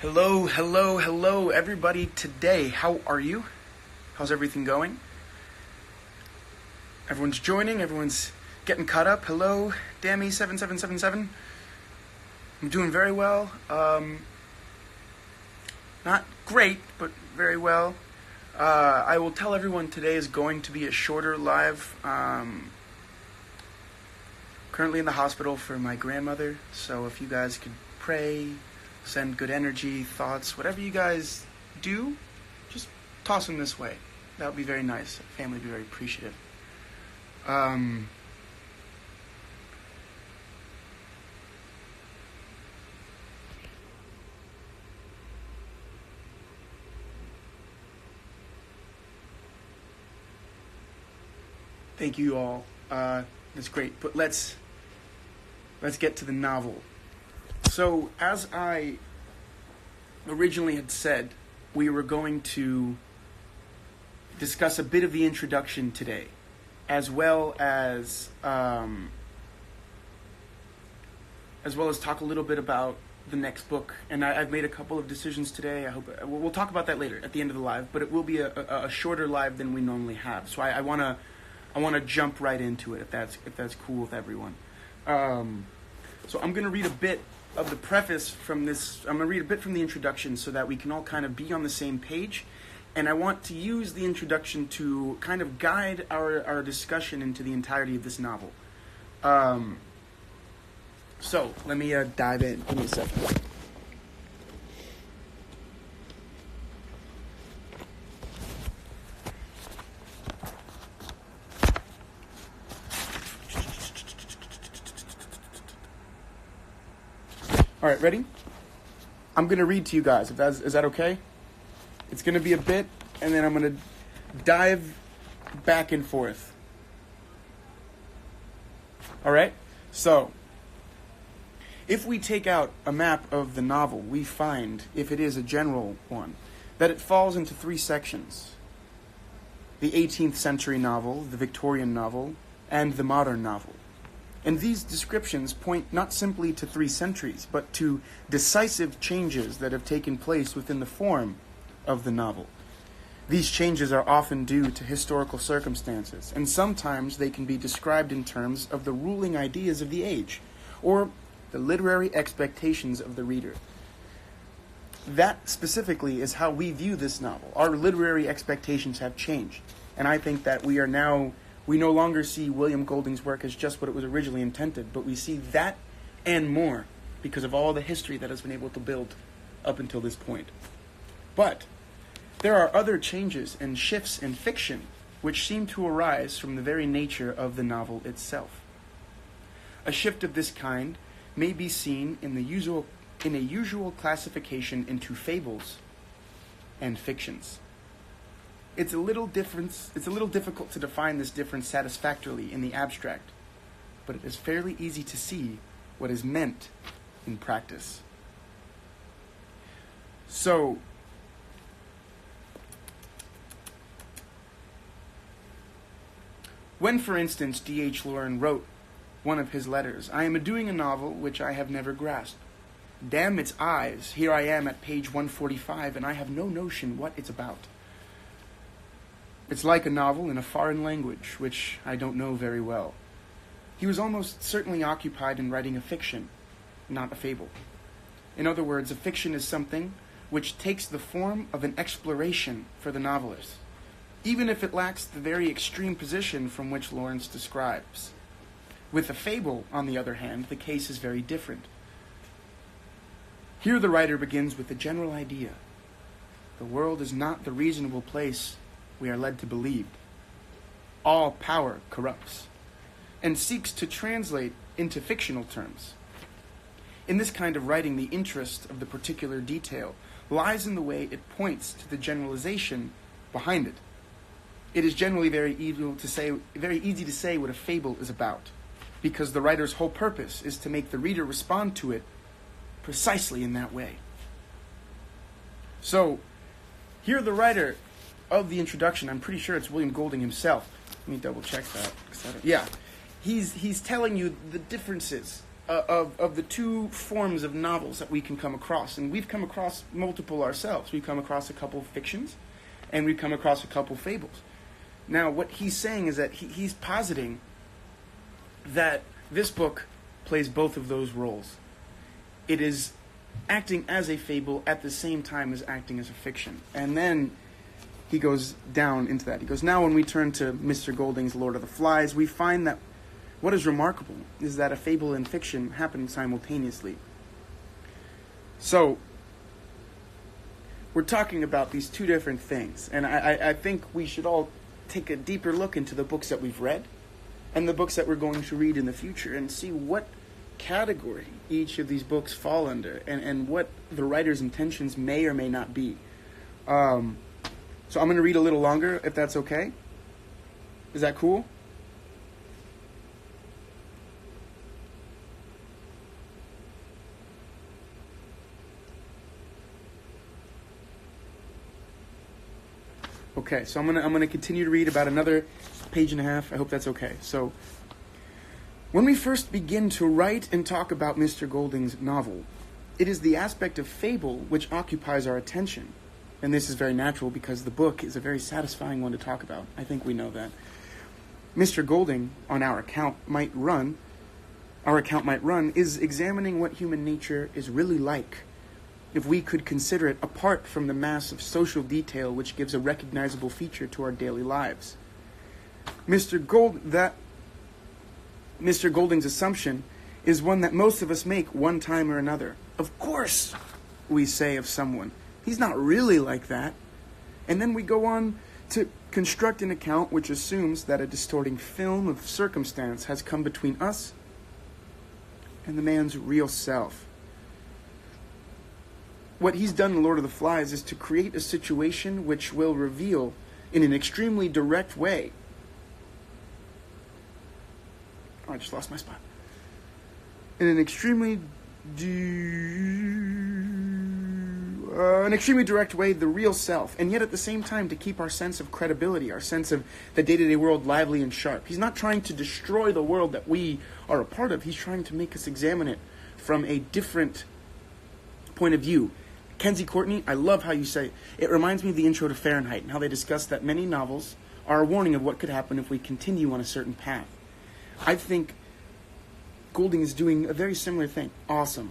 Hello, hello, hello, everybody. Today, how are you? How's everything going? Everyone's joining. Everyone's getting caught up. Hello, Dammy7777. I'm doing very well. Not great, but very well. I will tell everyone today is going to be a shorter live. Currently in the hospital for my grandmother, so if you guys could pray, send good energy, thoughts, whatever you guys do, just toss them this way. That would be very nice. Family would be very appreciative. Thank you all. That's great. But let's get to the novel. So, as I originally had said, we were going to discuss a bit of the introduction today, as well as talk a little bit about the next book. And I've made a couple of decisions today. I hope we'll talk about that later at the end of the live. But it will be a shorter live than we normally have. So I want to jump right into it if that's cool with everyone. So I'm going to read a bit of the preface from this. I'm going to read a bit from the introduction so that we can all kind of be on the same page. And I want to use the introduction to kind of guide our discussion into the entirety of this novel. So let me dive in. Give me a second. All right, ready? I'm going to read to you guys. Is that okay? It's going to be a bit, and then I'm going to dive back and forth. All right? So, if we take out a map of the novel, we find, if it is a general one, that it falls into three sections. The 18th century novel, the Victorian novel, and the modern novel. And these descriptions point not simply to 3 centuries, but to decisive changes that have taken place within the form of the novel. These changes are often due to historical circumstances, and sometimes they can be described in terms of the ruling ideas of the age, or the literary expectations of the reader. That specifically is how we view this novel. Our literary expectations have changed, and I think that we no longer see William Golding's work as just what it was originally intended, but we see that and more because of all the history that has been able to build up until this point. But there are other changes and shifts in fiction which seem to arise from the very nature of the novel itself. A shift of this kind may be seen in a usual classification into fables and fictions. It's a little difficult to define this difference satisfactorily in the abstract, but it is fairly easy to see what is meant in practice. So, when, for instance, D.H. Lawrence wrote one of his letters, "I am doing a novel which I have never grasped. Damn its eyes, here I am at page 145, and I have no notion what it's about. It's like a novel in a foreign language, which I don't know very well." He was almost certainly occupied in writing a fiction, not a fable. In other words, a fiction is something which takes the form of an exploration for the novelist, even if it lacks the very extreme position from which Lawrence describes. With a fable, on the other hand, the case is very different. Here the writer begins with a general idea. The world is not the reasonable place we are led to believe. All power corrupts, and seeks to translate into fictional terms. In this kind of writing, the interest of the particular detail lies in the way it points to the generalization behind it. It is generally very easy to say what a fable is about, because the writer's whole purpose is to make the reader respond to it precisely in that way. So, here the writer of the introduction, I'm pretty sure it's William Golding himself. Let me double check that. Yeah, he's telling you the differences of the two forms of novels that we can come across. And we've come across multiple ourselves. We've come across a couple of fictions, and we've come across a couple of fables. Now, what he's saying is that he's positing that this book plays both of those roles. It is acting as a fable at the same time as acting as a fiction. And then he goes down into that. He goes, now when we turn to Mr. Golding's Lord of the Flies, we find that what is remarkable is that a fable and fiction happen simultaneously. So, we're talking about these two different things. And I think we should all take a deeper look into the books that we've read and the books that we're going to read in the future and see what category each of these books fall under and what the writer's intentions may or may not be. So I'm going to read a little longer, if that's okay. Is that cool? Okay, so I'm gonna continue to read about another page and a half. I hope that's okay. So, when we first begin to write and talk about Mr. Golding's novel, it is the aspect of fable which occupies our attention. And this is very natural because the book is a very satisfying one to talk about. I think we know that. Mr. Golding, on our account might run, is examining what human nature is really like, if we could consider it apart from the mass of social detail which gives a recognizable feature to our daily lives. Mr. Golding's assumption is one that most of us make one time or another. Of course, we say of someone, he's not really like that. And then we go on to construct an account which assumes that a distorting film of circumstance has come between us and the man's real self. What he's done in Lord of the Flies is to create a situation which will reveal in an extremely direct way. Oh, I just lost my spot. In an extremely direct way, the real self, and yet at the same time to keep our sense of credibility, our sense of the day-to-day world lively and sharp. He's not trying to destroy the world that we are a part of. He's trying to make us examine it from a different point of view. Kenzie Courtney, I love how you say, it reminds me of the intro to Fahrenheit and how they discuss that many novels are a warning of what could happen if we continue on a certain path. I think Golding is doing a very similar thing. Awesome.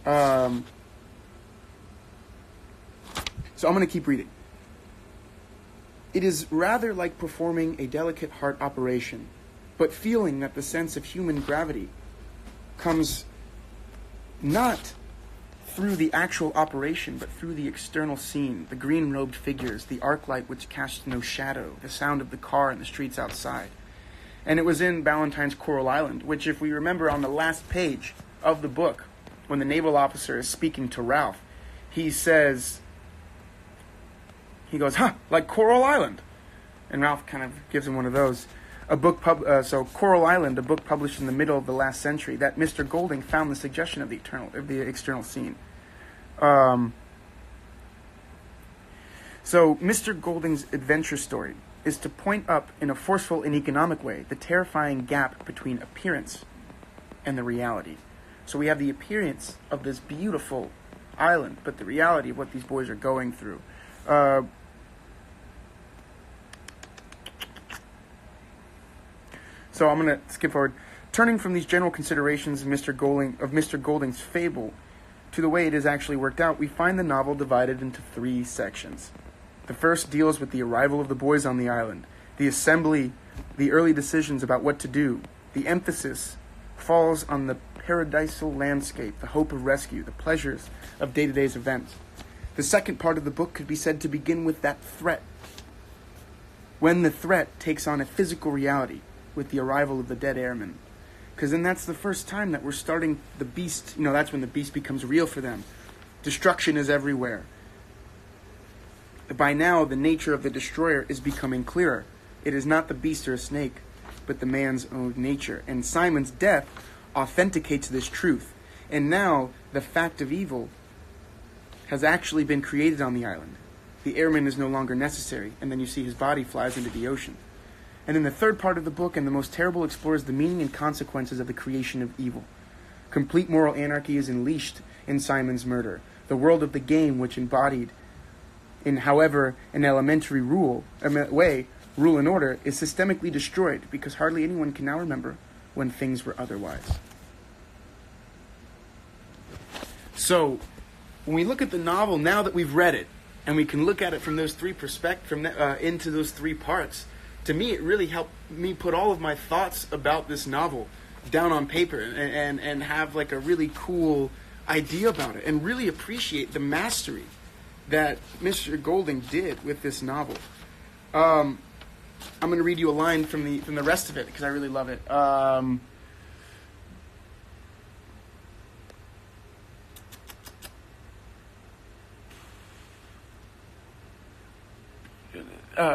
So I'm going to keep reading. It is rather like performing a delicate heart operation, but feeling that the sense of human gravity comes not through the actual operation, but through the external scene, the green-robed figures, the arc light which casts no shadow, the sound of the car in the streets outside. And it was in Ballantyne's Coral Island, which, if we remember on the last page of the book, when the naval officer is speaking to Ralph, he goes, like Coral Island. And Ralph kind of gives him one of those. So Coral Island, a book published in the middle of the last century, that Mr. Golding found the suggestion of the external scene. So Mr. Golding's adventure story is to point up in a forceful and economic way the terrifying gap between appearance and the reality. So we have the appearance of this beautiful island, but the reality of what these boys are going through. So I'm going to skip forward. Turning from these general considerations of Mr. Golding's fable to the way it is actually worked out, we find the novel divided into 3 sections. The first deals with the arrival of the boys on the island, the assembly, the early decisions about what to do. The emphasis falls on the paradisal landscape, the hope of rescue, the pleasures of day-to-day events. The second part of the book could be said to begin with that threat, when the threat takes on a physical reality with the arrival of the dead airmen. Because then that's the first time that we're starting the beast, that's when the beast becomes real for them. Destruction is everywhere. By now, the nature of the destroyer is becoming clearer. It is not the beast or a snake, but the man's own nature. And Simon's death authenticates this truth. And now, the fact of evil has actually been created on the island. The airman is no longer necessary, and then you see his body flies into the ocean. And then the third part of the book, and the most terrible, explores the meaning and consequences of the creation of evil. Complete moral anarchy is unleashed in Simon's murder. The world of the game, which embodied in, however, an elementary way, rule and order, is systemically destroyed because hardly anyone can now remember when things were otherwise. So, when we look at the novel, now that we've read it, and we can look at it from those three into those three parts, to me, it really helped me put all of my thoughts about this novel down on paper and have like a really cool idea about it, and really appreciate the mastery that Mr. Golding did with this novel. I'm going to read you a line from the rest of it because I really love it.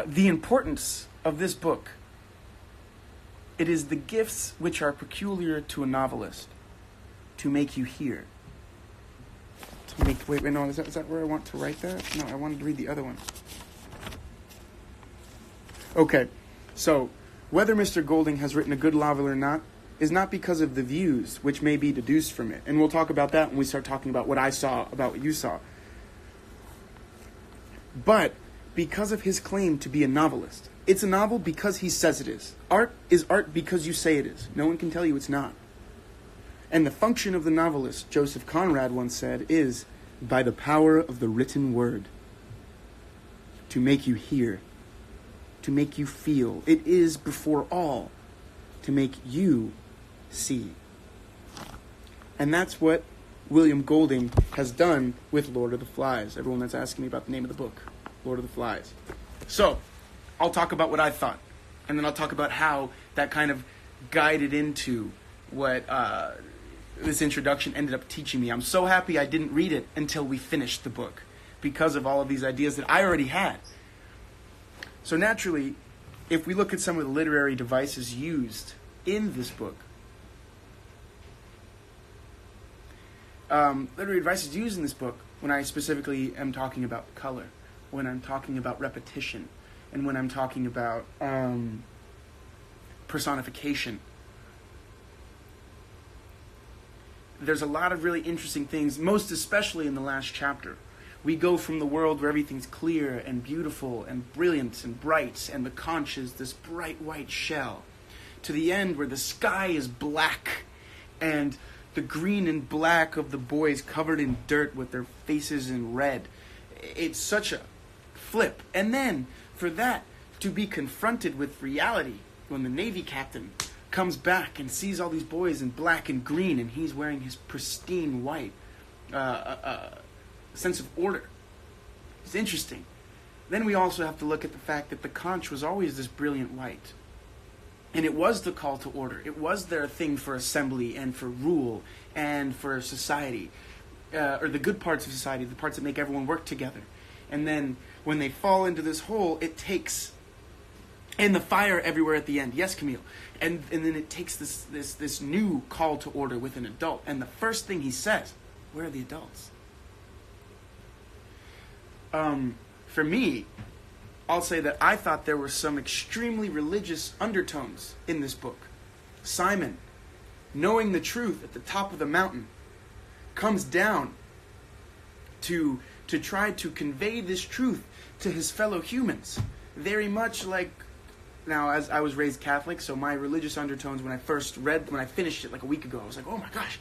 The importance of this book. It is the gifts which are peculiar to a novelist to make you hear. Wait, no, is that where I want to write that? No, I wanted to read the other one. Okay, so whether Mr. Golding has written a good novel or not is not because of the views which may be deduced from it. And we'll talk about that when we start talking about what I saw, about what you saw. But because of his claim to be a novelist. It's a novel because he says it is. Art is art because you say it is. No one can tell you it's not. And the function of the novelist, Joseph Conrad once said, is, by the power of the written word, to make you hear, to make you feel. It is, before all, to make you see. And that's what William Golding has done with Lord of the Flies. Everyone that's asking me about the name of the book, Lord of the Flies. So, I'll talk about what I thought, and then I'll talk about how that kind of guided into what this introduction ended up teaching me. I'm so happy I didn't read it until we finished the book, because of all of these ideas that I already had. So naturally, if we look at some of the literary devices used in this book, when I specifically am talking about color, when I'm talking about repetition, and when I'm talking about personification, there's a lot of really interesting things, most especially in the last chapter. We go from the world where everything's clear and beautiful and brilliant and bright, and the conch is this bright white shell, to the end where the sky is black, and the green and black of the boys covered in dirt with their faces in red. It's such a flip. And then, for that to be confronted with reality, when the Navy captain comes back and sees all these boys in black and green, and he's wearing his pristine white, sense of order. It's interesting. Then we also have to look at the fact that the conch was always this brilliant white. And it was the call to order. It was their thing for assembly and for rule and for society. Or the good parts of society, the parts that make everyone work together. And then when they fall into this hole, it takes... And the fire everywhere at the end. Yes, Camille. And then it takes this new call to order with an adult. And the first thing he says, where are the adults? For me, I'll say that I thought there were some extremely religious undertones in this book. Simon, knowing the truth at the top of the mountain, comes down to try to convey this truth to his fellow humans. Very much like, now as I was raised Catholic, so my religious undertones when I finished it like a week ago, I was like, oh my gosh.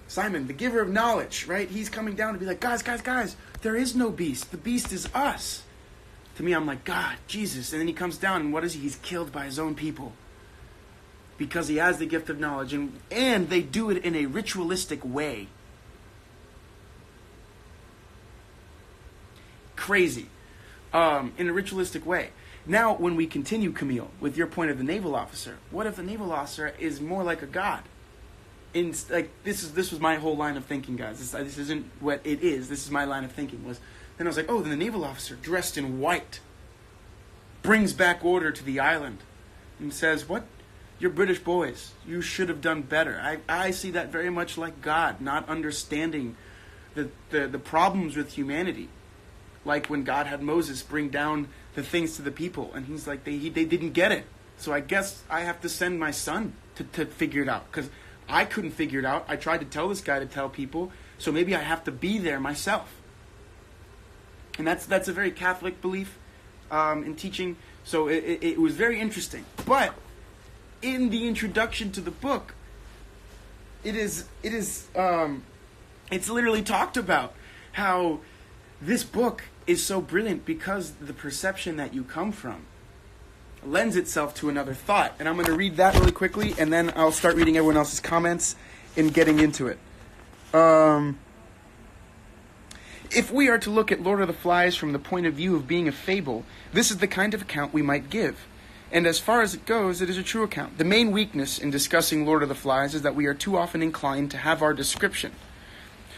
Simon, the giver of knowledge, right? He's coming down to be like, guys, there is no beast. The beast is us. To me, I'm like, God, Jesus. And then he comes down, and what is he? He's killed by his own people. Because he has the gift of knowledge. And they do it in a ritualistic way. Crazy. In a ritualistic way. Now, when we continue, Camille, with your point of the naval officer, what if the naval officer is more like a god? This was my whole line of thinking, guys. This isn't what it is. This is my line of thinking. Then I was like, oh, then the naval officer, dressed in white, brings back order to the island and says, what? You're British boys. You should have done better. I see that very much like God, not understanding the problems with humanity. Like when God had Moses bring down the things to the people, and he's like, they didn't get it. So I guess I have to send my son to figure it out, because I couldn't figure it out. I tried to tell this guy to tell people, so maybe I have to be there myself. And that's a very Catholic belief in teaching. So it was very interesting. But in the introduction to the book, it's literally talked about how this book is so brilliant because the perception that you come from lends itself to another thought. And I'm going to read that really quickly, and then I'll start reading everyone else's comments and getting into it. If we are to look at Lord of the Flies from the point of view of being a fable, this is the kind of account we might give. And as far as it goes, it is a true account. The main weakness in discussing Lord of the Flies is that we are too often inclined to have our description.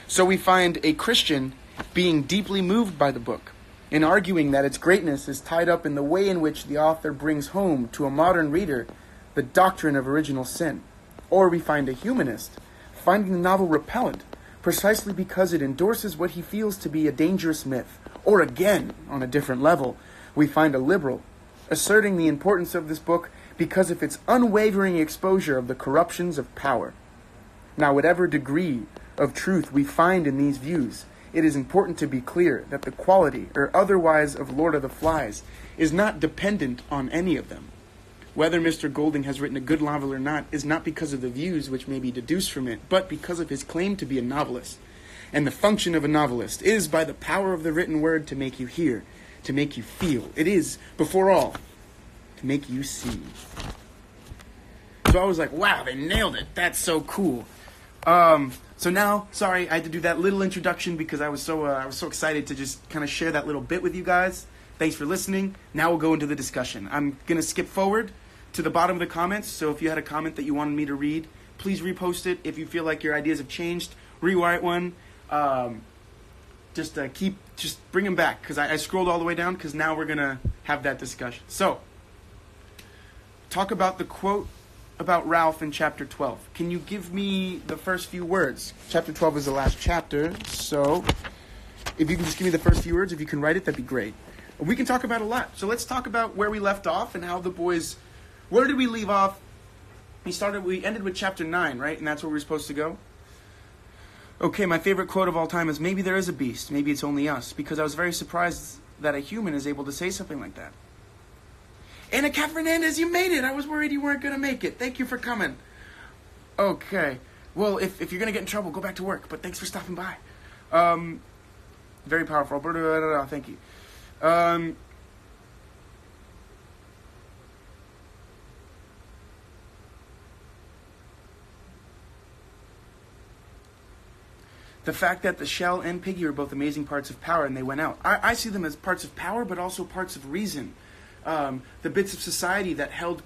So we find a Christian being deeply moved by the book, and arguing that its greatness is tied up in the way in which the author brings home to a modern reader the doctrine of original sin. Or we find a humanist finding the novel repellent precisely because it endorses what he feels to be a dangerous myth. Or again, on a different level, we find a liberal asserting the importance of this book because of its unwavering exposure of the corruptions of power. Now, whatever degree of truth we find in these views, it is important to be clear that the quality or otherwise of Lord of the Flies is not dependent on any of them. Whether Mr. Golding has written a good novel or not is not because of the views which may be deduced from it, but because of his claim to be a novelist. And the function of a novelist is, by the power of the written word, to make you hear, to make you feel. It is, before all, to make you see. So I was like, wow, they nailed it. That's so cool. So now, sorry, I had to do that little introduction because I was so excited to just kind of share that little bit with you guys. Thanks for listening. Now we'll go into the discussion. I'm going to skip forward to the bottom of the comments. So if you had a comment that you wanted me to read, please repost it. If you feel like your ideas have changed, rewrite one. Just bring them back because I scrolled all the way down because now we're going to have that discussion. So, talk about the quote about Ralph in chapter 12. Can you give me the first few words? Chapter 12 is the last chapter, so if you can just give me the first few words, if you can write it, that'd be great. We can talk about a lot. So let's talk about where we left off and how the boys... Where did we leave off? We ended with chapter 9, right? And that's where we were supposed to go? Okay, my favorite quote of all time is, maybe there is a beast, maybe it's only us, because I was very surprised that a human is able to say something like that. Anna Cat Fernandez, you made it! I was worried you weren't going to make it. Thank you for coming. Okay. Well, if you're going to get in trouble, go back to work, but thanks for stopping by. Very powerful. Alberto, thank you. The fact that the shell and Piggy were both amazing parts of power and they went out. I see them as parts of power, but also parts of reason. The bits of society that held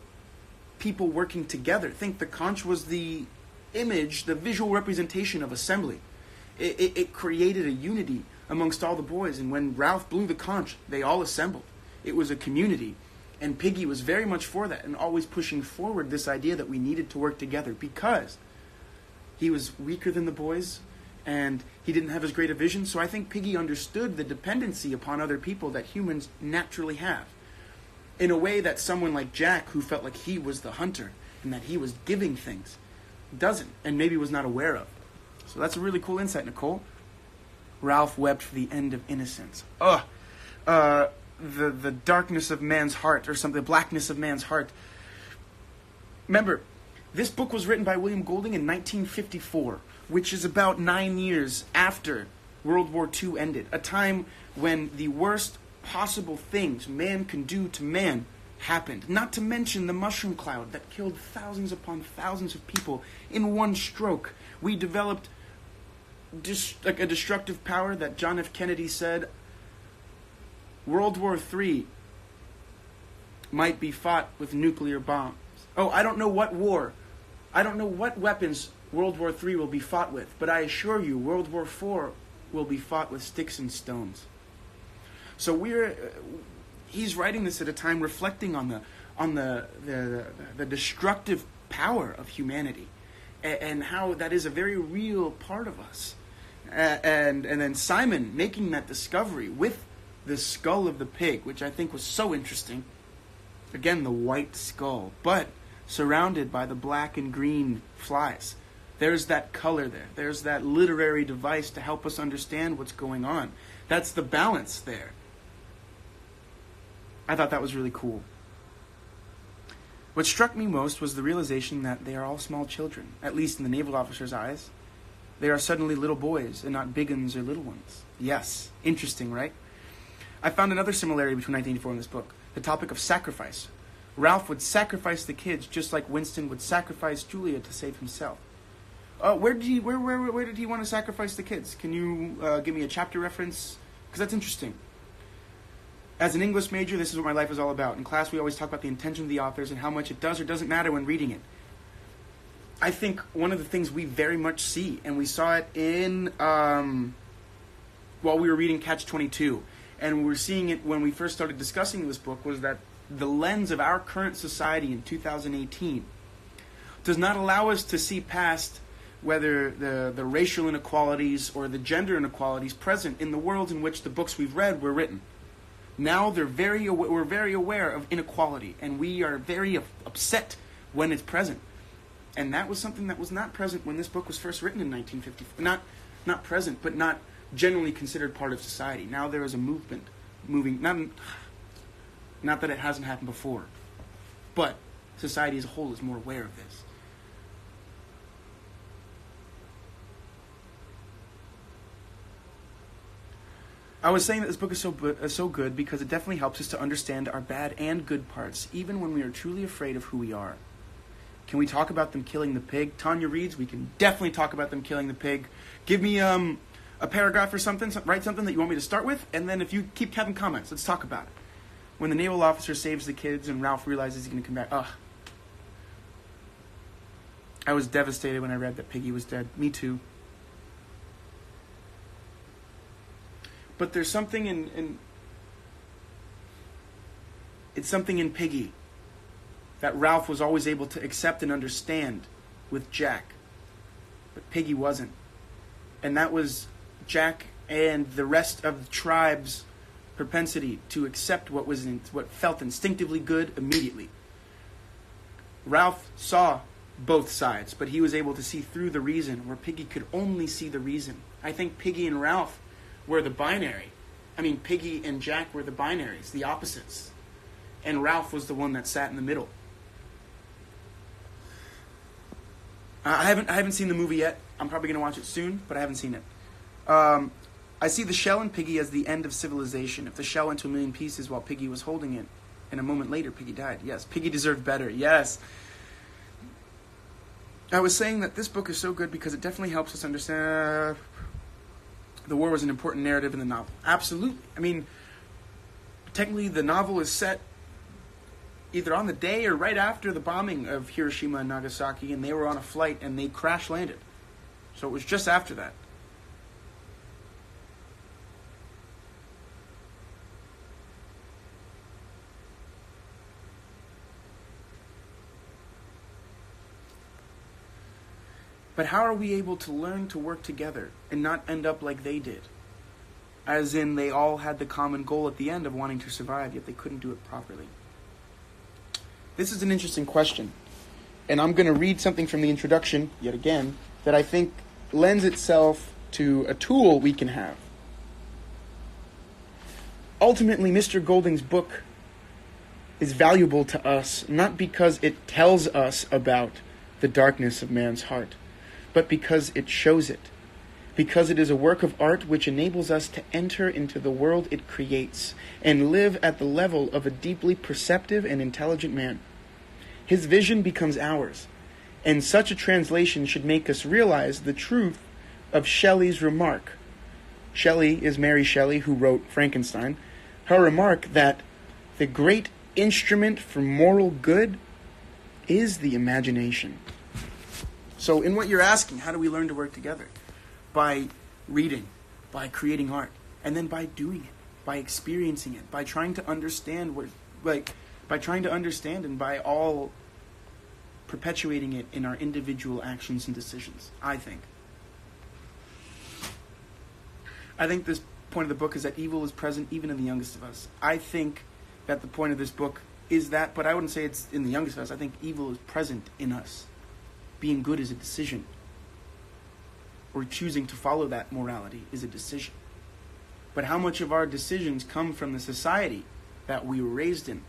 people working together. Think the conch was the image, the visual representation of assembly. It created a unity amongst all the boys, and when Ralph blew the conch, they all assembled. It was a community, and Piggy was very much for that and always pushing forward this idea that we needed to work together because he was weaker than the boys and he didn't have as great a vision. So I think Piggy understood the dependency upon other people that humans naturally have, in a way that someone like Jack, who felt like he was the hunter and that he was giving things, doesn't, and maybe was not aware of. So that's a really cool insight, Nicole. Ralph wept for the end of innocence. The darkness of man's heart, or something, the blackness of man's heart. Remember, this book was written by William Golding in 1954, which is about 9 years after World War II ended, a time when the worst possible things man can do to man happened. Not to mention the mushroom cloud that killed thousands upon thousands of people in one stroke. We developed a destructive power that John F. Kennedy said World War III might be fought with nuclear bombs. Oh, I don't know what weapons World War III will be fought with, but I assure you World War IV will be fought with sticks and stones. So he's writing this at a time reflecting on the destructive power of humanity and how that is a very real part of us. And then Simon making that discovery with the skull of the pig, which I think was so interesting. Again, the white skull, but surrounded by the black and green flies. There's that color there. There's that literary device to help us understand what's going on. That's the balance there. I thought that was really cool. What struck me most was the realization that they are all small children, at least in the naval officer's eyes. They are suddenly little boys and not big uns or little ones. Yes, interesting, right? I found another similarity between 1984 and this book, the topic of sacrifice. Ralph would sacrifice the kids just like Winston would sacrifice Julia to save himself. Where did he want to sacrifice the kids? Can you give me a chapter reference? Because that's interesting. As an English major, this is what my life is all about. In class, we always talk about the intention of the authors and how much it does or doesn't matter when reading it. I think one of the things we very much see, and we saw it in while we were reading Catch-22, and we were seeing it when we first started discussing this book, was that the lens of our current society in 2018 does not allow us to see past whether the racial inequalities or the gender inequalities present in the world in which the books we've read were written. Now we're very aware of inequality, and we are very upset when it's present. And that was something that was not present when this book was first written in 1954. Not present, but not generally considered part of society. Now there is a movement moving, not that it hasn't happened before, but society as a whole is more aware of this. I was saying that this book is so good because it definitely helps us to understand our bad and good parts, even when we are truly afraid of who we are. Can we talk about them killing the pig? Tanya reads, we can definitely talk about them killing the pig. Give me a paragraph or something, write something that you want me to start with, and then if you keep having comments, let's talk about it. When the naval officer saves the kids and Ralph realizes he's going to come back, I was devastated when I read that Piggy was dead. Me too. But there's something it's something in Piggy that Ralph was always able to accept and understand with Jack. But Piggy wasn't. And that was Jack and the rest of the tribe's propensity to accept what felt instinctively good immediately. Ralph saw both sides, but he was able to see through the reason, where Piggy could only see the reason. I think Piggy and Ralph were the binary. Piggy and Jack were the binaries, the opposites. And Ralph was the one that sat in the middle. I haven't seen the movie yet. I'm probably going to watch it soon, but I haven't seen it. I see the shell in Piggy as the end of civilization. If the shell went to a million pieces while Piggy was holding it, and a moment later Piggy died. Yes, Piggy deserved better. Yes. I was saying that this book is so good because it definitely helps us understand the war was an important narrative in the novel. Absolutely. Technically the novel is set either on the day or right after the bombing of Hiroshima and Nagasaki, and they were on a flight and they crash landed. So it was just after that. But how are we able to learn to work together and not end up like they did? As in, they all had the common goal at the end of wanting to survive, yet they couldn't do it properly. This is an interesting question. And I'm going to read something from the introduction, yet again, that I think lends itself to a tool we can have. Ultimately, Mr. Golding's book is valuable to us, not because it tells us about the darkness of man's heart, but because it shows it. Because it is a work of art which enables us to enter into the world it creates and live at the level of a deeply perceptive and intelligent man. His vision becomes ours, and such a translation should make us realize the truth of Shelley's remark. Shelley is Mary Shelley, who wrote Frankenstein. Her remark that the great instrument for moral good is the imagination. So in what you're asking, how do we learn to work together? By reading, by creating art, and then by doing it, by experiencing it, by trying to understand and by all perpetuating it in our individual actions and decisions, I think. I think this point of the book is that evil is present even in the youngest of us. I think that the point of this book is that, but I wouldn't say it's in the youngest of us. I think evil is present in us. Being good is a decision. or choosing to follow that morality is a decision. But how much of our decisions come from the society that we were raised in?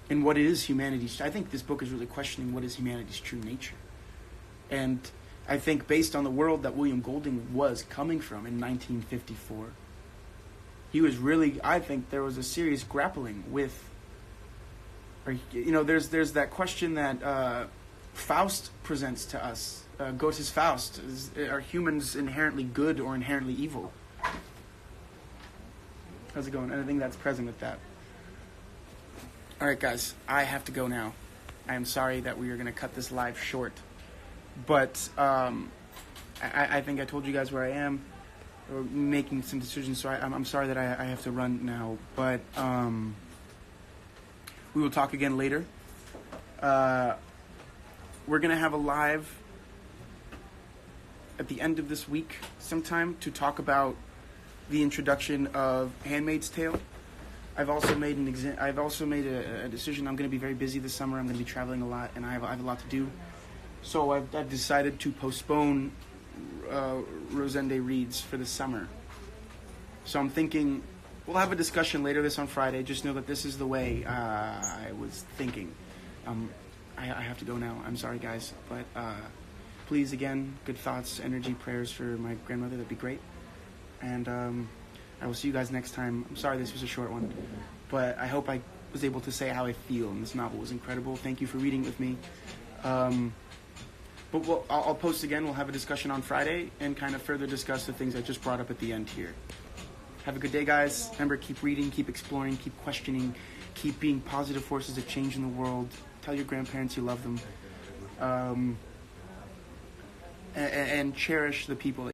And what is humanity's... I think this book is really questioning what is humanity's true nature. And I think based on the world that William Golding was coming from in 1954, he was really... I think there was a serious grappling with... there's that question that Faust presents to us. Goethe's Faust. Are humans inherently good or inherently evil? How's it going? Anything that's present with that? Alright guys, I have to go now. I am sorry that we are going to cut this live short. But I think I told you guys where I am. We're making some decisions, so I'm sorry that I have to run now. But we will talk again later. We're going to have a live at the end of this week sometime to talk about the introduction of Handmaid's Tale. I've also made a decision. I'm going to be very busy this summer. I'm going to be traveling a lot, and I have a lot to do. So I've decided to postpone Rosende reads for the summer. So I'm thinking we'll have a discussion later this on Friday. Just know that this is the way I was thinking. I have to go now. I'm sorry, guys, but please, again, good thoughts, energy, prayers for my grandmother. That'd be great. And I will see you guys next time. I'm sorry this was a short one, but I hope I was able to say how I feel, and this novel was incredible. Thank you for reading with me. But I'll post again. We'll have a discussion on Friday and kind of further discuss the things I just brought up at the end here. Have a good day, guys. Remember, keep reading, keep exploring, keep questioning, keep being positive forces of change in the world. Tell your grandparents you love them. And cherish the people that